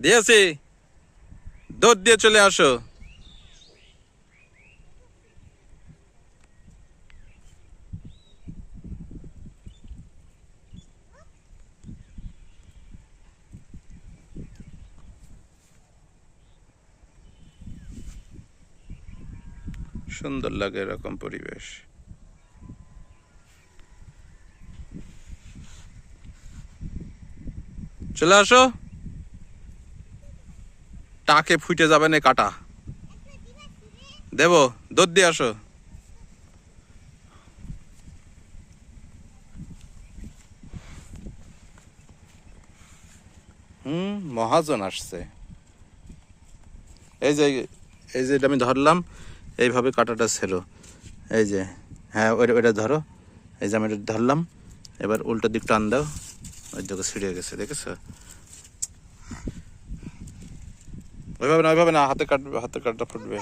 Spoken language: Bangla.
দিয়েছি, দুধ দিয়ে চলে আসো। সুন্দর লাগে এরকম পরিবেশ। চলে আসো, টাকে ফুটে যাবে না কাটা। দেব, দুধ দিয়ে আসো। মহাজন আসছে। এই যে, এই যে এটা আমি ধরলাম, এইভাবে কাটাটা ছিল। এই যে, হ্যাঁ ওইটা ধরো। এই যে আমি এটা ধরলাম, এবার উল্টো দিক টান দাও, ওই দিকে ছিঁড়ে গেছে, দেখেছো? ওইভাবে না, ওইভাবে না, হাতে কাটবে, হাতে কাটটা ফুটবে।